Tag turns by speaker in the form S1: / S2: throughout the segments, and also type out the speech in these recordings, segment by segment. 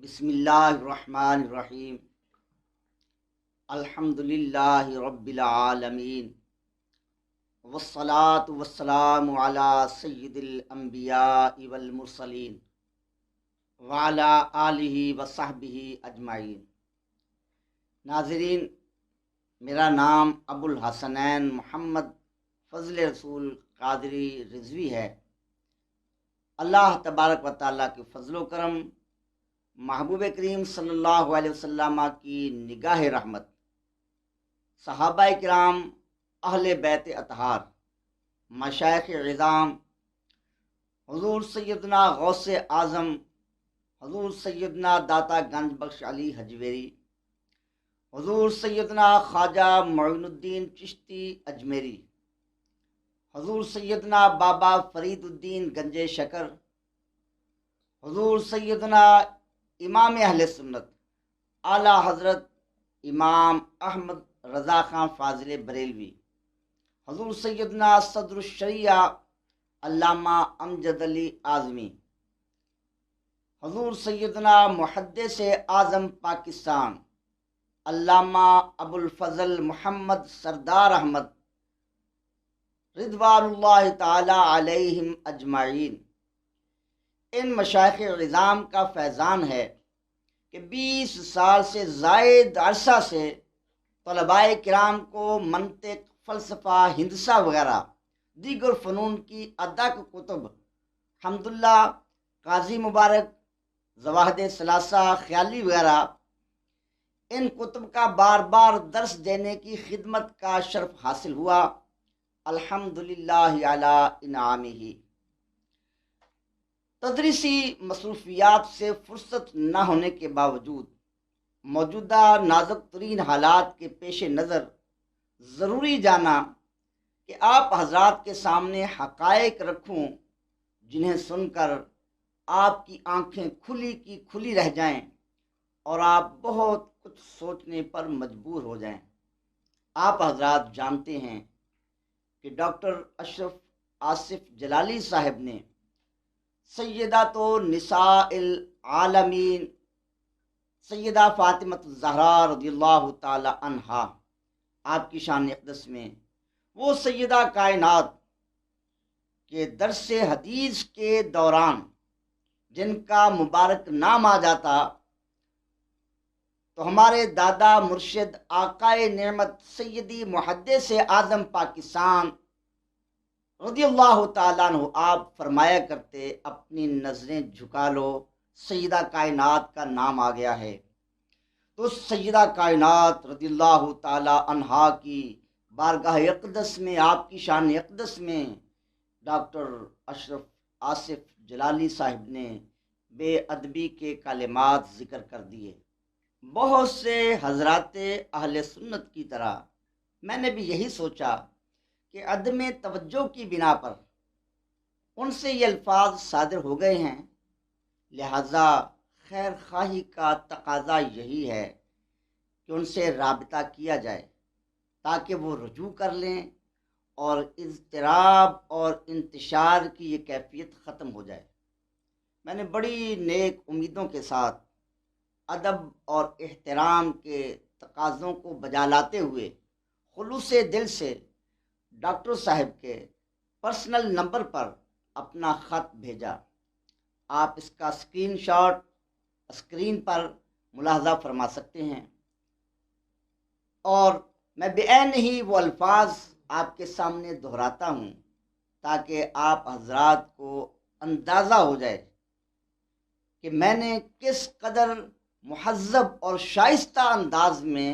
S1: بسم اللہ الرحمن الرحیم الحمد للہ رب العالمین والصلاة والسلام علی سید الانبیاء والمرسلین وعلی آلہ وصحبہ اجمعین۔ ناظرین، میرا نام ابو الحسنین محمد فضل رسول قادری رضوی ہے۔ اللہ تبارک و تعالیٰ کے فضل و کرم، محبوب کریم صلی اللہ علیہ وسلم کی نگاہ رحمت، صحابہ کرام، اہل بیت اطہار، مشائخ عظام، حضور سیدنا غوث اعظم، حضور سیدنا داتا گنج بخش علی حجویری، حضور سیدنا خواجہ معین الدین چشتی اجمیری، حضور سیدنا بابا فرید الدین گنج شکر، حضور سیدنا امام اہل سنت اعلیٰ حضرت امام احمد رضا خان فاضل بریلوی، حضور سیدنا صدر الشریعہ علامہ امجد علی اعظمی، حضور سیدنا محدث اعظم پاکستان علامہ ابو الفضل محمد سردار احمد رضوان اللہ تعالی علیہم اجمعین۔ ان مشائخ عظام کا فیضان ہے کہ 20 سال سے زائد عرصہ سے طلباء کرام کو منطق، فلسفہ، ہندسہ وغیرہ دیگر فنون کی ادق کتب، حمداللہ، قاضی مبارک، زواہد ثلاثہ، خیالی وغیرہ، ان کتب کا بار بار درس دینے کی خدمت کا شرف حاصل ہوا، الحمدللہ علی انعامہ۔ تدریسی مصروفیات سے فرصت نہ ہونے کے باوجود موجودہ نازک ترین حالات کے پیش نظر ضروری جانا کہ آپ حضرات کے سامنے حقائق رکھوں جنہیں سن کر آپ کی آنکھیں کھلی کی کھلی رہ جائیں اور آپ بہت کچھ سوچنے پر مجبور ہو جائیں۔ آپ حضرات جانتے ہیں کہ ڈاکٹر اشرف آصف جلالی صاحب نے سیدات نساء العالمین سیدہ فاطمہ الزہرا رضی اللہ تعالی عنہا، آپ کی شان اقدس میں وہ سیدہ کائنات کے درس حدیث کے دوران جن کا مبارک نام آ جاتا تو ہمارے دادا مرشد آقائے نعمت سیدی محدث اعظم پاکستان رضی اللہ تعالیٰ عنہ آپ فرمایا کرتے، اپنی نظریں جھکا لو، سیدہ کائنات کا نام آ گیا ہے۔ تو سیدہ کائنات رضی اللہ تعالیٰ عنہا کی بارگاہ اقدس میں، آپ کی شان اقدس میں ڈاکٹر اشرف آصف جلالی صاحب نے بے ادبی کے کلمات ذکر کر دیے۔ بہت سے حضرات اہل سنت کی طرح میں نے بھی یہی سوچا کہ عدم توجہ کی بنا پر ان سے یہ الفاظ صادر ہو گئے ہیں، لہذا خیر خواہی کا تقاضا یہی ہے کہ ان سے رابطہ کیا جائے تاکہ وہ رجوع کر لیں اور اضطراب اور انتشار کی یہ کیفیت ختم ہو جائے۔ میں نے بڑی نیک امیدوں کے ساتھ ادب اور احترام کے تقاضوں کو بجا لاتے ہوئے خلوص دل سے ڈاکٹر صاحب کے پرسنل نمبر پر اپنا خط بھیجا۔ آپ اس کا اسکرین شاٹ اسکرین پر ملاحظہ فرما سکتے ہیں، اور میں بعین ہی وہ الفاظ آپ کے سامنے دہراتا ہوں تاکہ آپ حضرات کو اندازہ ہو جائے کہ میں نے کس قدر مہذب اور شائستہ انداز میں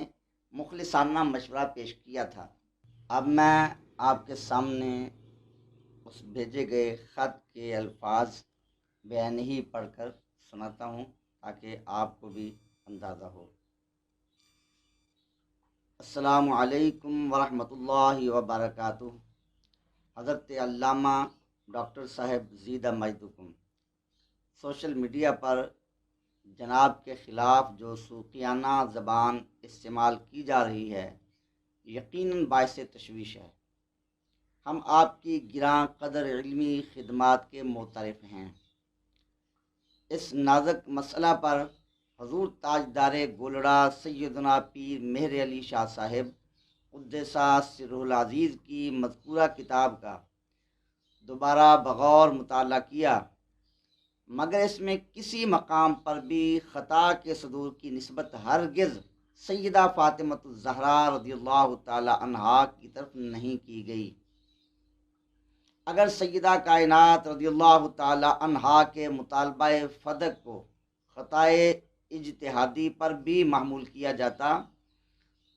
S1: مخلصانہ مشورہ پیش کیا تھا۔ اب میں آپ کے سامنے اس بھیجے گئے خط کے الفاظ بیان ہی پڑھ کر سناتا ہوں تاکہ آپ کو بھی اندازہ ہو۔ السلام علیکم ورحمۃ اللہ وبرکاتہ۔ حضرت علامہ ڈاکٹر صاحب زیدہ مجدکم، سوشل میڈیا پر جناب کے خلاف جو سوقیانہ زبان استعمال کی جا رہی ہے یقیناً باعث تشویش ہے۔ ہم آپ کی گراں قدر علمی خدمات کے معترف ہیں۔ اس نازک مسئلہ پر حضور تاجدار گولڑا سیدنا پیر مہر علی شاہ صاحب قدسہ سرہ العزیز کی مذکورہ کتاب کا دوبارہ بغور مطالعہ کیا، مگر اس میں کسی مقام پر بھی خطا کے صدور کی نسبت ہرگز سیدہ فاطمہ الزہرا رضی اللہ تعالی عنہا کی طرف نہیں کی گئی۔ اگر سیدہ کائنات رضی اللہ تعالی عنہا کے مطالبہ فدق کو خطائے اجتہادی پر بھی محمول کیا جاتا،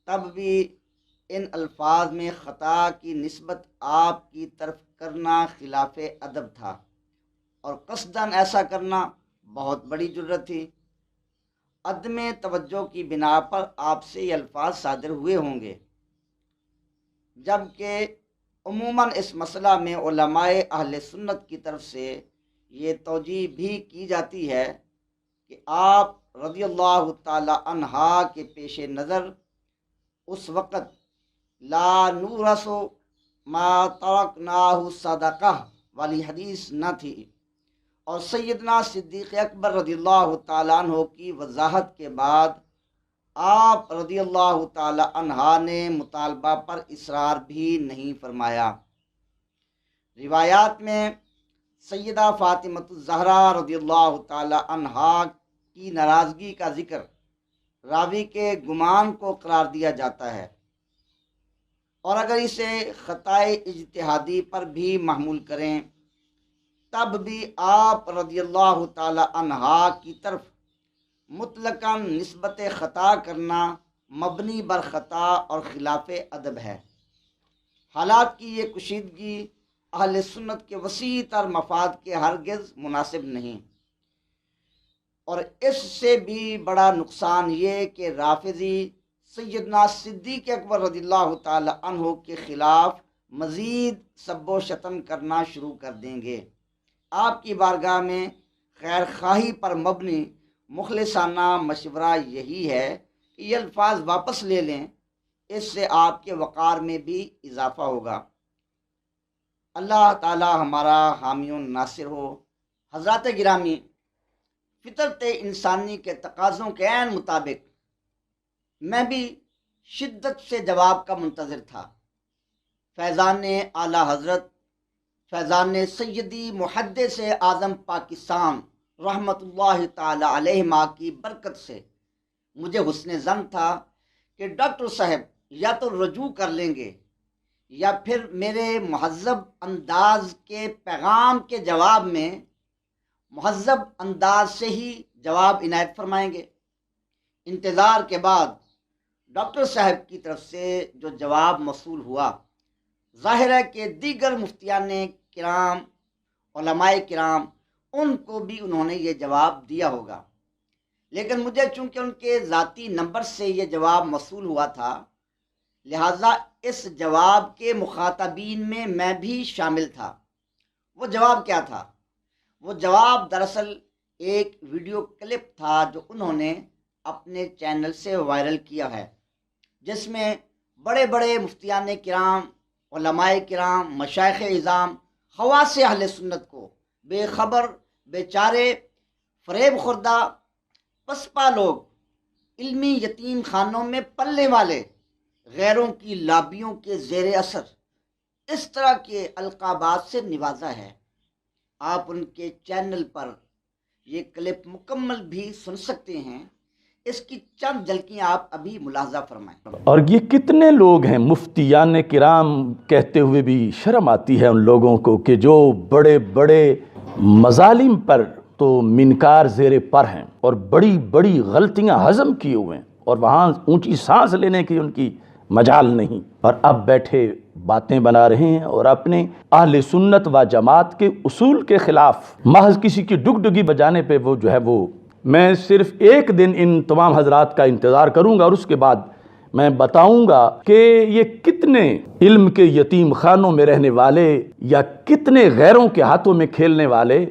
S1: تب بھی ان الفاظ میں خطا کی نسبت آپ کی طرف کرنا خلاف ادب تھا، اور قصداً ایسا کرنا بہت بڑی جرت تھی۔ عدم توجہ کی بنا پر آپ سے یہ الفاظ صادر ہوئے ہوں گے، جبکہ عموماً اس مسئلہ میں علماء اہل سنت کی طرف سے یہ توجیہ بھی کی جاتی ہے کہ آپ رضی اللہ تعالی عنہا کے پیش نظر اس وقت لا نورث ما ترکناہ صدقہ والی حدیث نہ تھی، اور سیدنا صدیق اکبر رضی اللہ تعالیٰ عنہ کی وضاحت کے بعد آپ رضی اللہ تعالی عنہ نے مطالبہ پر اصرار بھی نہیں فرمایا۔ روایات میں سیدہ فاطمہ الزہرا رضی اللہ تعالی عنہ کی ناراضگی کا ذکر راوی کے گمان کو قرار دیا جاتا ہے، اور اگر اسے خطائے اجتہادی پر بھی محمول کریں تب بھی آپ رضی اللہ تعالی عنہا کی طرف مطلقاً نسبت خطا کرنا مبنی بر خطا اور خلاف ادب ہے۔ حالات کی یہ کشیدگی اہل سنت کے وسیع تر مفاد کے ہرگز مناسب نہیں، اور اس سے بھی بڑا نقصان یہ کہ رافضی سیدنا صدیق اکبر رضی اللہ تعالی عنہ کے خلاف مزید سب و شتم کرنا شروع کر دیں گے۔ آپ کی بارگاہ میں خیر خواہی پر مبنی مخلصانہ مشورہ یہی ہے کہ یہ الفاظ واپس لے لیں، اس سے آپ کے وقار میں بھی اضافہ ہوگا۔ اللہ تعالی ہمارا حامی و ناصر ہو۔ حضرات گرامی، فطرت انسانی کے تقاضوں کے عین مطابق میں بھی شدت سے جواب کا منتظر تھا۔ فیضان اعلیٰ حضرت فیضان سیدی محدث اعظم پاکستان رحمت اللہ تعالی علیہما کی برکت سے مجھے حسن ظن تھا کہ ڈاکٹر صاحب یا تو رجوع کر لیں گے یا پھر میرے مہذب انداز کے پیغام کے جواب میں مہذب انداز سے ہی جواب عنایت فرمائیں گے۔ انتظار کے بعد ڈاکٹر صاحب کی طرف سے جو جواب موصول ہوا، ظاہر ہے کہ دیگر مفتیان کرام، علماء کرام، ان کو بھی انہوں نے یہ جواب دیا ہوگا، لیکن مجھے چونکہ ان کے ذاتی نمبر سے یہ جواب موصول ہوا تھا، لہٰذا اس جواب کے مخاطبین میں بھی شامل تھا۔ وہ جواب کیا تھا؟ وہ جواب دراصل ایک ویڈیو کلپ تھا جو انہوں نے اپنے چینل سے وائرل کیا ہے، جس میں بڑے بڑے مفتیان کرام، علماء کرام، مشائخ اعظام، خواص اہل سنت کو بے خبر، بیچارے، فریب خوردہ، پسپا لوگ، علمی یتیم خانوں میں پلنے والے، غیروں کی لابیوں کے زیر اثر اس طرح کے القابات سے نوازا ہے۔ آپ ان کے چینل پر یہ کلپ مکمل بھی سن سکتے ہیں، اس کی چند جھلکیاں آپ ابھی ملاحظہ فرمائیں۔
S2: اور یہ کتنے لوگ ہیں مفتیان کرام کہتے ہوئے بھی شرم آتی ہے ان لوگوں کو کہ جو بڑے بڑے مظالم پر تو منکار زیر پر ہیں اور بڑی بڑی غلطیاں ہضم کیے ہوئے ہیں، اور وہاں اونچی سانس لینے کی ان کی مجال نہیں، اور اب بیٹھے باتیں بنا رہے ہیں اور اپنے اہل سنت و جماعت کے اصول کے خلاف محض کسی کی ڈگڈگی بجانے پہ وہ جو ہے وہ میں صرف ایک دن ان تمام حضرات کا انتظار کروں گا اور اس کے بعد میں بتاؤں گا کہ یہ کتنے علم کے یتیم خانوں میں رہنے والے یا کتنے غیروں کے ہاتھوں میں کھیلنے والے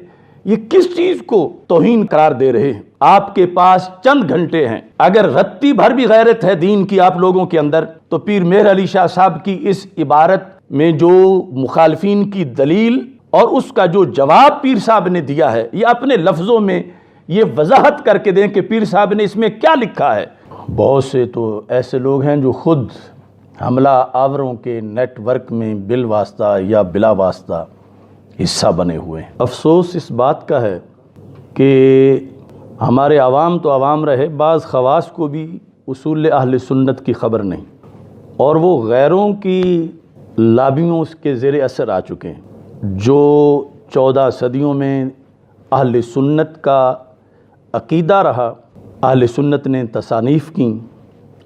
S2: یہ کس چیز کو توہین قرار دے رہے ہیں۔ آپ کے پاس چند گھنٹے ہیں، اگر رتی بھر بھی غیرت ہے دین کی آپ لوگوں کے اندر تو پیر مہر علی شاہ صاحب کی اس عبارت میں جو مخالفین کی دلیل اور اس کا جو جواب پیر صاحب نے دیا ہے، یہ اپنے لفظوں میں یہ وضاحت کر کے دیں کہ پیر صاحب نے اس میں کیا لکھا ہے۔ بہت سے تو ایسے لوگ ہیں جو خود حملہ آوروں کے نیٹ ورک میں بالواسطہ یا بلا واسطہ حصہ بنے ہوئے ہیں۔ افسوس اس بات کا ہے کہ ہمارے عوام تو عوام رہے، بعض خواص کو بھی اصول اہل سنت کی خبر نہیں، اور وہ غیروں کی لابیوں کے زیر اثر آ چکے ہیں۔ جو 14 صدیوں میں اہل سنت کا عقیدہ رہا، اہل سنت نے تصانیف کیں،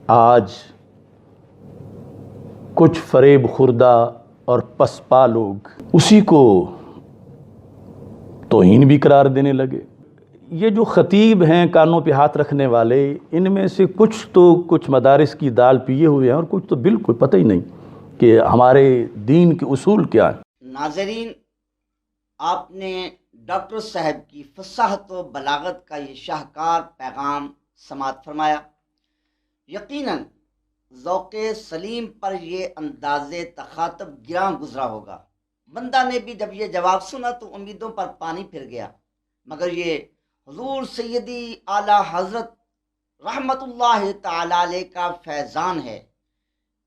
S2: آج کچھ فریب خوردہ اور پسپا لوگ اسی کو توہین بھی قرار دینے لگے۔ یہ جو خطیب ہیں کانوں پہ ہاتھ رکھنے والے، ان میں سے کچھ مدارس کی دال پیے ہوئے ہیں، اور کچھ تو بالکل پتہ ہی نہیں کہ ہمارے دین کے اصول کیا ہیں۔
S1: ناظرین، آپ نے ڈاکٹر صاحب کی فصاحت و بلاغت کا یہ شاہکار پیغام سماعت فرمایا۔ یقیناً ذوق سلیم پر یہ انداز تخاطب گراں گزرا ہوگا۔ بندہ نے بھی جب یہ جواب سنا تو امیدوں پر پانی پھر گیا، مگر یہ حضور سیدی اعلیٰ حضرت رحمت اللہ تعالی علیہ کا فیضان ہے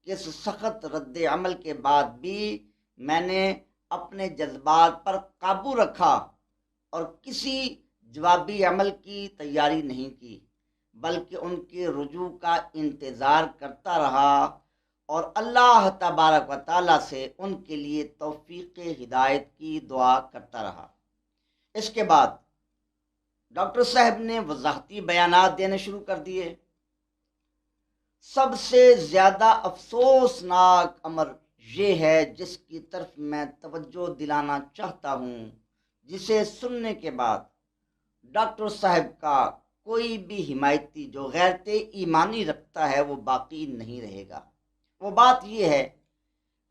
S1: کہ اس سخت رد عمل کے بعد بھی میں نے اپنے جذبات پر قابو رکھا اور کسی جوابی عمل کی تیاری نہیں کی، بلکہ ان کے رجوع کا انتظار کرتا رہا اور اللہ تبارک و تعالیٰ سے ان کے لیے توفیق ہدایت کی دعا کرتا رہا۔ اس کے بعد ڈاکٹر صاحب نے وضاحتی بیانات دینے شروع کر دیے۔ سب سے زیادہ افسوسناک امر یہ ہے جس کی طرف میں توجہ دلانا چاہتا ہوں، جسے سننے کے بعد ڈاکٹر صاحب کا کوئی بھی حمایتی جو غیرت ایمانی رکھتا ہے وہ باقی نہیں رہے گا۔ وہ بات یہ ہے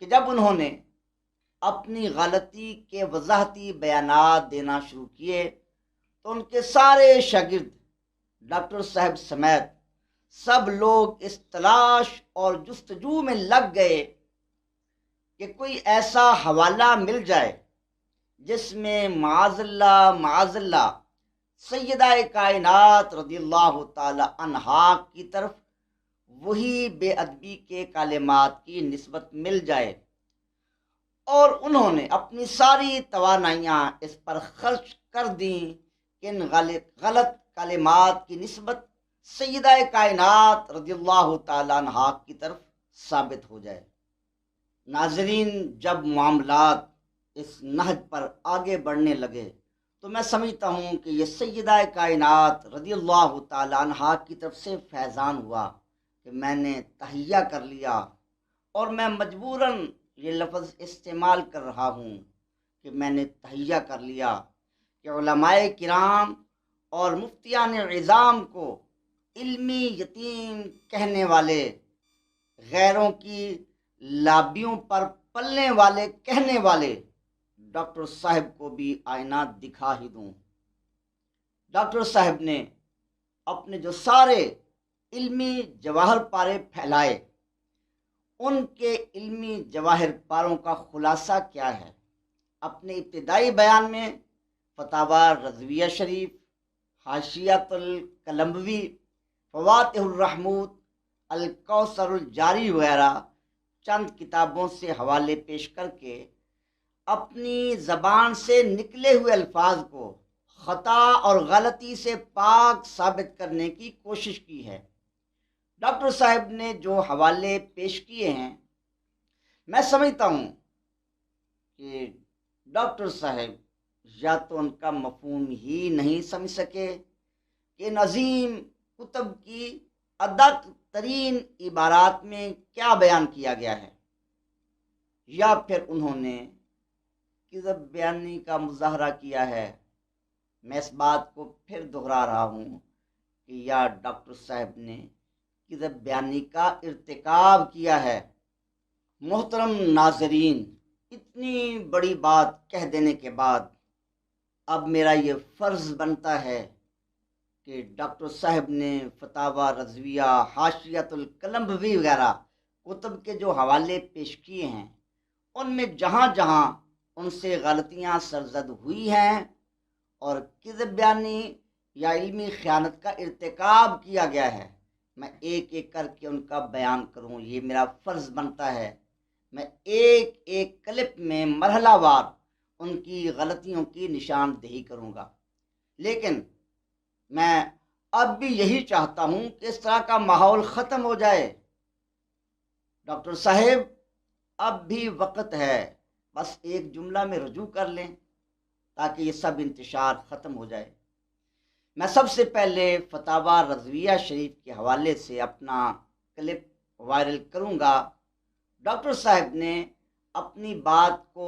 S1: کہ جب انہوں نے اپنی غلطی کے وضاحتی بیانات دینا شروع کیے تو ان کے سارے شاگرد ڈاکٹر صاحب سمیت سب لوگ اس تلاش اور جستجو میں لگ گئے کہ کوئی ایسا حوالہ مل جائے جس میں معاذ اللہ سیدہ کائنات رضی اللہ تعالی عنہا کی طرف وہی بے ادبی کے کلمات کی نسبت مل جائے، اور انہوں نے اپنی ساری توانائیاں اس پر خرچ کر دیں کہ ان غلط کلمات کی نسبت سیدہ کائنات رضی اللہ تعالی عنہا کی طرف ثابت ہو جائے۔ ناظرین، جب معاملات اس نہج پر آگے بڑھنے لگے تو میں سمجھتا ہوں کہ یہ سیدہ کائنات رضی اللہ تعالی عنہا کی طرف سے فیضان ہوا کہ میں نے تہیہ کر لیا، اور میں مجبوراً یہ لفظ استعمال کر رہا ہوں کہ میں نے تہیہ کر لیا کہ علماء کرام اور مفتیان عظام کو علمی یتیم کہنے والے، غیروں کی لابیوں پر پلنے والے کہنے والے ڈاکٹر صاحب کو بھی آئینہ دکھا ہی دوں۔ ڈاکٹر صاحب نے اپنے جو سارے علمی جواہر پارے پھیلائے، ان کے علمی جواہر پاروں کا خلاصہ کیا ہے؟ اپنے ابتدائی بیان میں فتاوی رضویہ شریف، حاشیۃ القلمبوی، فواتح الرحمود، الکوثر الجاری وغیرہ چند کتابوں سے حوالے پیش کر کے اپنی زبان سے نکلے ہوئے الفاظ کو خطا اور غلطی سے پاک ثابت کرنے کی کوشش کی ہے۔ ڈاکٹر صاحب نے جو حوالے پیش کیے ہیں، میں سمجھتا ہوں کہ ڈاکٹر صاحب یا تو ان کا مفہوم ہی نہیں سمجھ سکے کہ ان عظیم کتب کی ادق ترین عبارات میں کیا بیان کیا گیا ہے، یا پھر انہوں نے کذب بیانی کا مظاہرہ کیا ہے۔ میں اس بات کو پھر دہرا رہا ہوں کہ یا ڈاکٹر صاحب نے کذب بیانی کا ارتکاب کیا ہے۔ محترم ناظرین، اتنی بڑی بات کہہ دینے کے بعد اب میرا یہ فرض بنتا ہے کہ ڈاکٹر صاحب نے فتاوی رضویہ، حاشیۃ القلمبوی وغیرہ کتب کے جو حوالے پیش کیے ہیں، ان میں جہاں جہاں ان سے غلطیاں سرزد ہوئی ہیں اور کذب بیانی یا علمی خیانت کا ارتکاب کیا گیا ہے، میں ایک ایک کر کے ان کا بیان کروں، یہ میرا فرض بنتا ہے۔ میں ایک ایک کلپ میں مرحلہ وار ان کی غلطیوں کی نشاندہی کروں گا، لیکن میں اب بھی یہی چاہتا ہوں کہ اس طرح کا ماحول ختم ہو جائے۔ ڈاکٹر صاحب اب بھی وقت ہے، بس ایک جملہ میں رجوع کر لیں تاکہ یہ سب انتشار ختم ہو جائے۔ میں سب سے پہلے فتاوی رضویہ شریف کے حوالے سے اپنا کلپ وائرل کروں گا۔ ڈاکٹر صاحب نے اپنی بات کو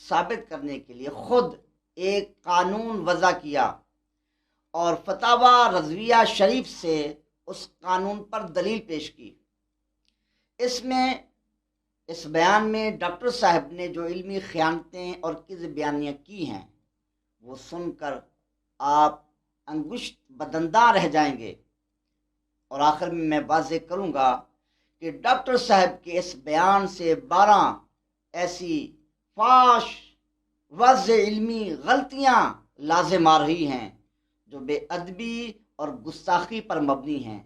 S1: ثابت کرنے کے لیے خود ایک قانون وضع کیا اور فتاوی رضویہ شریف سے اس قانون پر دلیل پیش کی۔ اس بیان میں ڈاکٹر صاحب نے جو علمی خیانتیں اور کذب بیانیاں کی ہیں وہ سن کر آپ انگشت بدنداں رہ جائیں گے، اور آخر میں واضح کروں گا کہ ڈاکٹر صاحب کے اس بیان سے 12 ایسی فاش واضح علمی غلطیاں لازم آ رہی ہیں جو بے ادبی اور گستاخی پر مبنی ہیں۔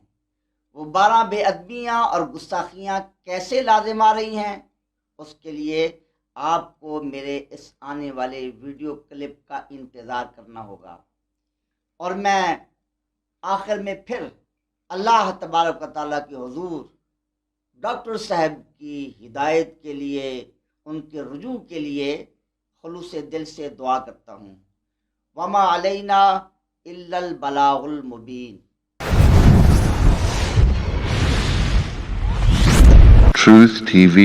S1: وہ 12 بے ادبیاں اور گستاخیاں کیسے لازم آ رہی ہیں، اس کے لیے آپ کو میرے اس آنے والے ویڈیو کلپ کا انتظار کرنا ہوگا۔ اور میں آخر میں پھر اللہ تبارک و تعالیٰ کے حضور ڈاکٹر صاحب کی ہدایت کے لیے، ان کے رجوع کے لیے خلوص دل سے دعا کرتا ہوں۔ وما علینا الا البلاغ المبین۔
S3: Truth TV.